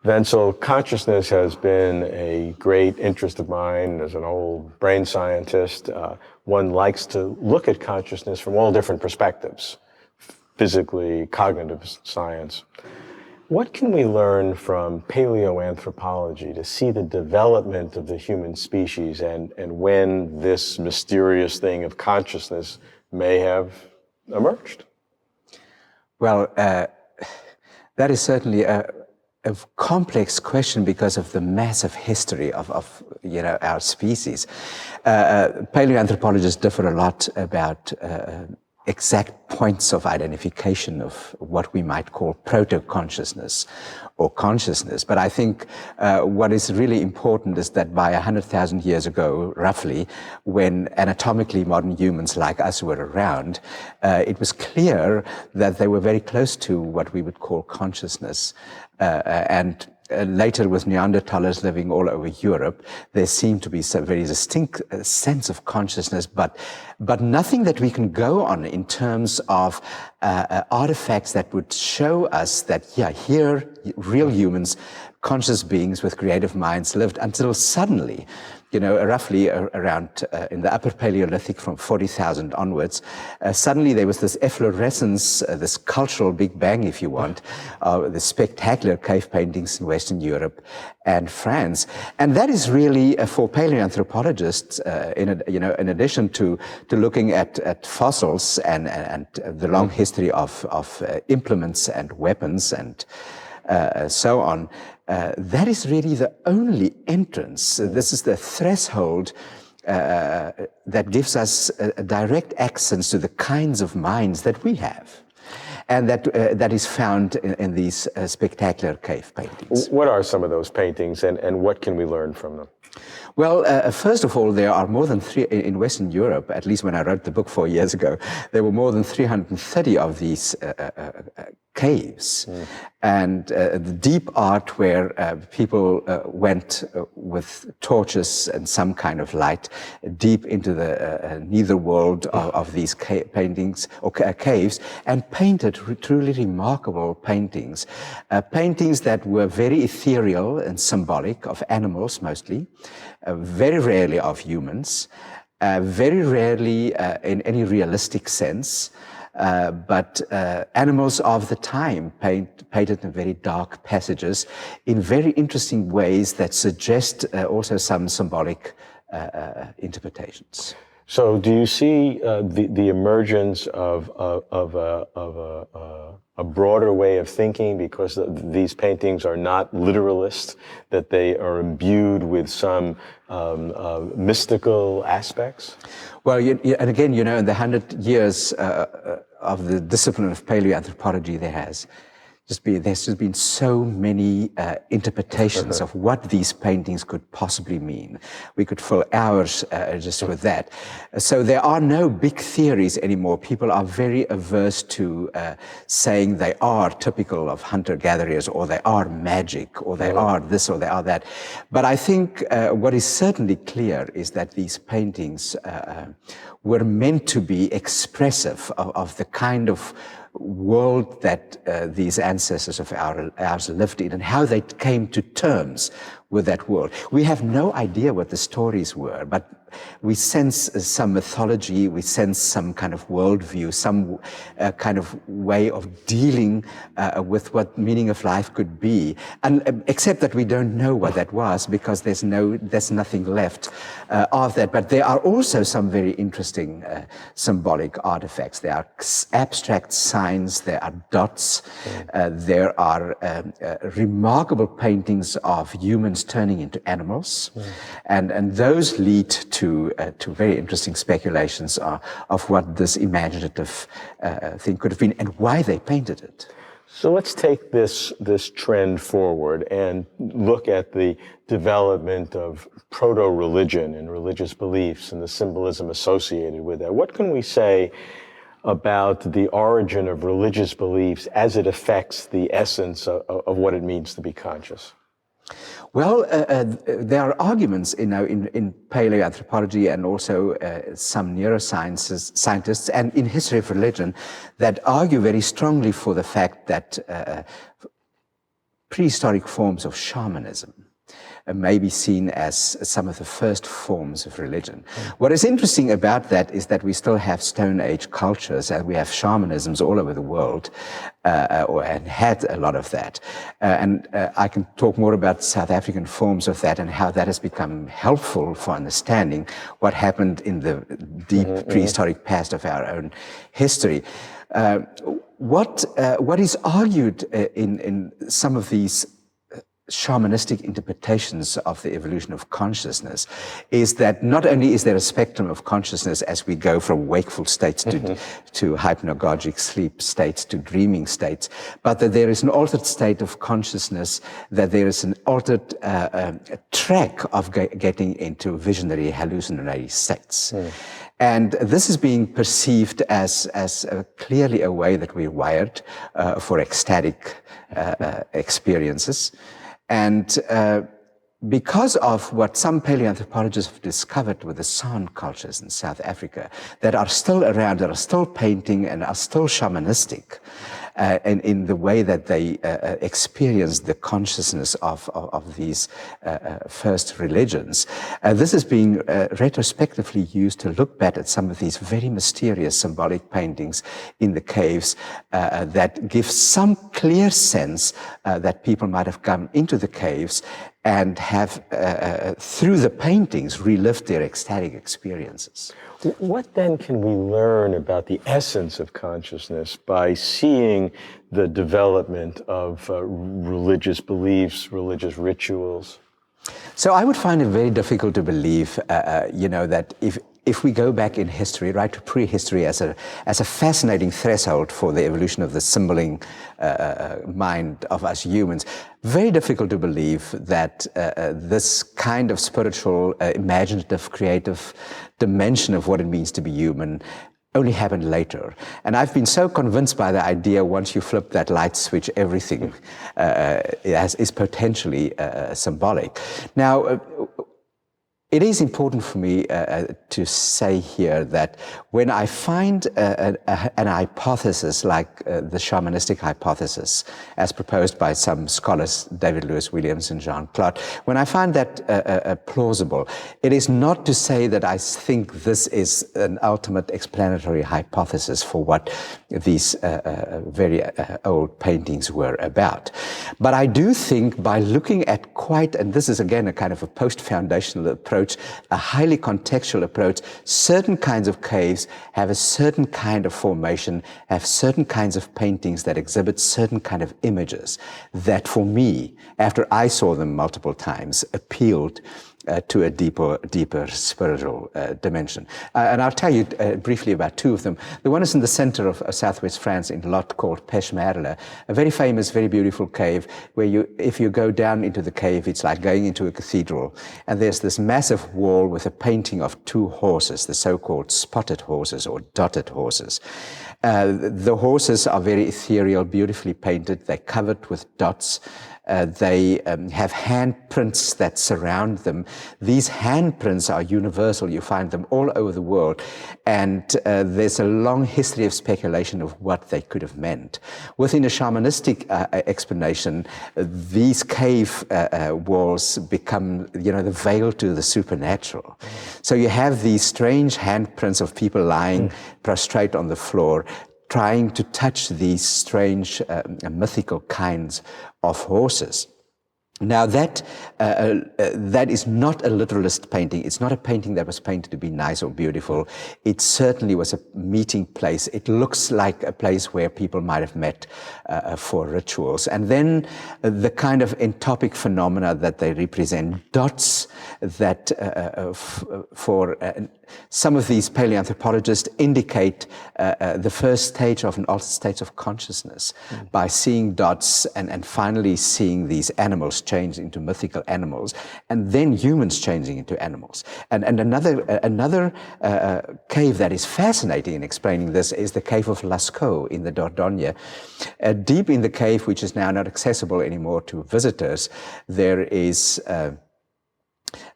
Wentzel, consciousness has been a great interest of mine as an old brain scientist. One likes to look at consciousness from all different perspectives, physically, cognitive science. What can we learn from paleoanthropology to see the development of the human species and when this mysterious thing of consciousness may have emerged? Well, that is certainly a complex question because of the massive history of our species. Paleoanthropologists differ a lot about exact points of identification of what we might call proto-consciousness or consciousness. But I think what is really important is that by 100,000 years ago, roughly, when anatomically modern humans like us were around, it was clear that they were very close to what we would call consciousness. And later, with Neanderthals living all over Europe, there seemed to be some very distinct sense of consciousness, but nothing that we can go on in terms of artifacts that would show us that, here, real humans, conscious beings with creative minds lived until suddenly, roughly around in the Upper Paleolithic from 40,000 onwards, suddenly there was this efflorescence, this cultural Big Bang, if you want, the spectacular cave paintings in Western Europe and France. And that is really, for paleoanthropologists, in addition to looking at fossils and the long history of implements and weapons and so on, that is really the only entrance. This is the threshold that gives us a direct access to the kinds of minds that we have, and that is found in these spectacular cave paintings. What are some of those paintings, and what can we learn from them? Well, first of all, there are more than in Western Europe, at least when I wrote the book 4 years ago, there were more than 330 of these caves. And the deep art where people went with torches and some kind of light deep into the nether world of these paintings or caves and painted truly remarkable paintings. Paintings that were very ethereal and symbolic, of animals mostly, very rarely of humans, very rarely in any realistic sense, but animals of the time painted in very dark passages in very interesting ways that suggest also some symbolic interpretations. So do you see the emergence of a broader way of thinking because these paintings are not literalist, that they are imbued with some mystical aspects? Well, and again, in the 100 years of the discipline of paleoanthropology, there's just been so many interpretations of what these paintings could possibly mean. We could fill hours just with that. So there are no big theories anymore. People are very averse to saying they are typical of hunter-gatherers, or they are magic, or they are this, or they are that. But I think what is certainly clear is that these paintings were meant to be expressive of the kind of world that these ancestors of ours lived in and how they came to terms with that world. We have no idea what the stories were, but we sense some mythology, we sense some kind of worldview, some kind of way of dealing with what meaning of life could be, and except that we don't know what that was because there's nothing left of that. But there are also some very interesting symbolic artifacts. There are abstract signs, there are dots, there are remarkable paintings of humans turning into animals, and those lead to very interesting speculations of what this imaginative thing could have been and why they painted it. So let's take this trend forward and look at the development of proto-religion and religious beliefs and the symbolism associated with that. What can we say about the origin of religious beliefs as it affects the essence of what it means to be conscious? Well, there are arguments in paleoanthropology and also some neuroscientists and in history of religion that argue very strongly for the fact that prehistoric forms of shamanism may be seen as some of the first forms of religion. What is interesting about that is that we still have Stone Age cultures, and we have shamanisms all over the world, and had a lot of that. I can talk more about South African forms of that and how that has become helpful for understanding what happened in the deep prehistoric past of our own history. What is argued in some of these shamanistic interpretations of the evolution of consciousness is that not only is there a spectrum of consciousness as we go from wakeful states to hypnagogic sleep states to dreaming states, but that there is an altered state of consciousness, that there is an altered track of getting into visionary, hallucinatory states. And this is being perceived as clearly a way that we're wired for ecstatic experiences. And because of what some paleoanthropologists have discovered with the San cultures in South Africa that are still around, that are still painting and are still shamanistic, and in the way that they experience the consciousness of these first religions. This is being retrospectively used to look back at some of these very mysterious symbolic paintings in the caves that give some clear sense that people might have come into the caves and have, through the paintings, relived their ecstatic experiences. What then can we learn about the essence of consciousness by seeing the development of religious beliefs, religious rituals? So I would find it very difficult to believe, that if we go back in history, right to prehistory as a fascinating threshold for the evolution of the symboling mind of us humans, very difficult to believe that this kind of spiritual, imaginative, creative dimension of what it means to be human only happened later. And I've been so convinced by the idea once you flip that light switch, everything is potentially symbolic. Now, it is important for me to say here that when I find an hypothesis like the shamanistic hypothesis, as proposed by some scholars, David Lewis Williams and Jean Claude, when I find that plausible, it is not to say that I think this is an ultimate explanatory hypothesis for what these very old paintings were about. But I do think by looking at and this is again a kind of a post-foundational approach, a highly contextual approach, certain kinds of caves have a certain kind of formation, have certain kinds of paintings that exhibit certain kind of images that for me, after I saw them multiple times, appealed to a deeper spiritual dimension. And I'll tell you briefly about two of them. The one is in the center of southwest France in Lot called Pechmerle, a very famous, very beautiful cave where if you go down into the cave, it's like going into a cathedral. And there's this massive wall with a painting of two horses, the so-called spotted horses or dotted horses. The horses are very ethereal, beautifully painted. They're covered with dots. They have handprints that surround them. These handprints are universal. You find them all over the world. And there's a long history of speculation of what they could have meant. Within a shamanistic explanation, these cave walls become, the veil to the supernatural. So you have these strange handprints of people lying prostrate on the floor, trying to touch these strange mythical kinds of horses. Now that is not a literalist painting. It's not a painting that was painted to be nice or beautiful. It certainly was a meeting place. It looks like a place where people might have met for rituals. And then the kind of entopic phenomena that they represent, dots that for some of these paleoanthropologists indicate the first stage of an altered state of consciousness by seeing dots and finally seeing these animals change into mythical animals, and then humans changing into animals. And another cave that is fascinating in explaining this is the cave of Lascaux in the Dordogne. Deep in the cave, which is now not accessible anymore to visitors, there is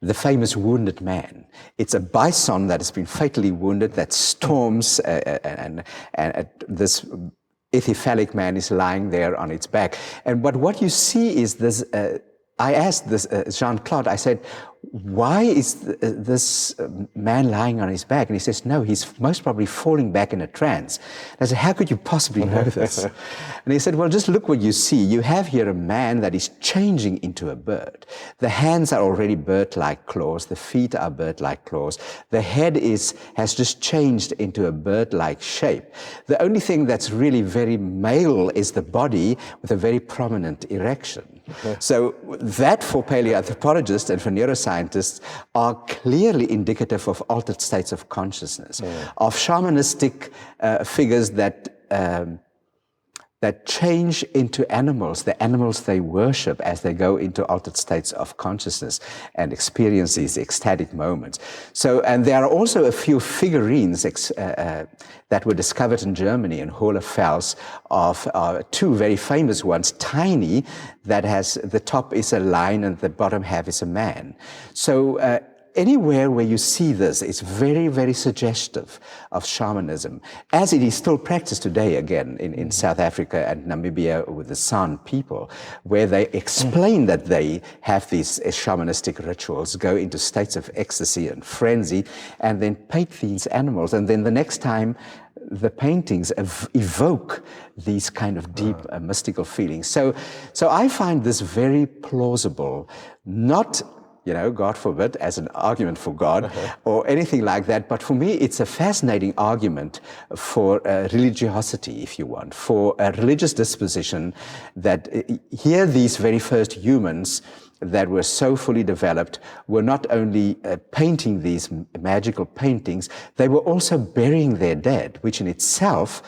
the famous wounded man. It's a bison that has been fatally wounded that storms and this ithyphalic man is lying there on its back. And what you see is this, I asked this Jean-Claude, I said, why is this man lying on his back? And he says, no, he's most probably falling back in a trance. And I said, how could you possibly know this? And he said, well, just look what you see. You have here a man that is changing into a bird. The hands are already bird-like claws. The feet are bird-like claws. The head has just changed into a bird-like shape. The only thing that's really very male is the body with a very prominent erection. So that, for paleoanthropologists and for neuroscientists, are clearly indicative of altered states of consciousness, of shamanistic figures that change into animals, the animals they worship as they go into altered states of consciousness and experience these ecstatic moments. So, and there are also a few figurines that were discovered in Germany, in Hohlefels, of two very famous ones, tiny, that has, the top is a lion and the bottom half is a man. So, anywhere where you see this, it's very, very suggestive of shamanism, as it is still practiced today, again, in South Africa and Namibia with the San people, where they explain that they have these shamanistic rituals, go into states of ecstasy and frenzy, and then paint these animals. And then the next time, the paintings evoke these kind of deep mystical feelings. So I find this very plausible, not, God forbid, as an argument for God or anything like that. But for me, it's a fascinating argument for religiosity, if you want, for a religious disposition that here these very first humans that were so fully developed were not only painting these magical paintings, they were also burying their dead, which in itself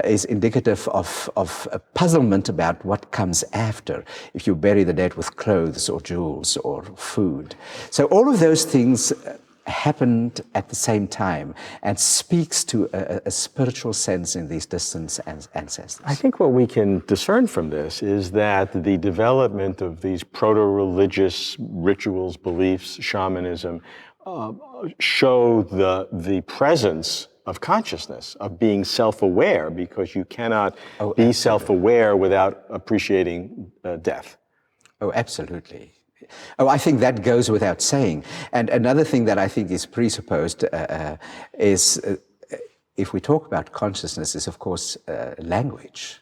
is indicative of a puzzlement about what comes after, if you bury the dead with clothes or jewels or food. So all of those things happened at the same time and speaks to a spiritual sense in these distant ancestors. I think what we can discern from this is that the development of these proto-religious rituals, beliefs, shamanism, show the presence of consciousness, of being self-aware, because you cannot be self-aware without appreciating death. Oh, absolutely. Oh, I think that goes without saying. And another thing that I think is presupposed is, if we talk about consciousness, is of course language.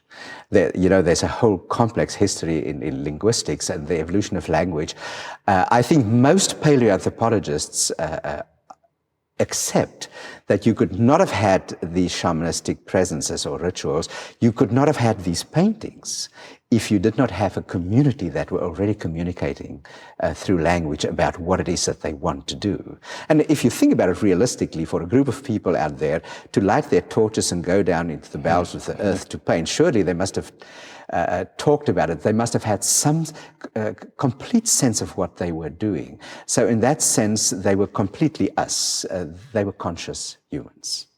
There's a whole complex history in linguistics and the evolution of language. I think most paleoanthropologists accept that you could not have had these shamanistic presences or rituals, you could not have had these paintings if you did not have a community that were already communicating through language about what it is that they want to do. And if you think about it realistically, for a group of people out there to light their torches and go down into the bowels of the earth to paint, surely they must have talked about it. They must have had some complete sense of what they were doing. So in that sense, they were completely us. They were conscious humans.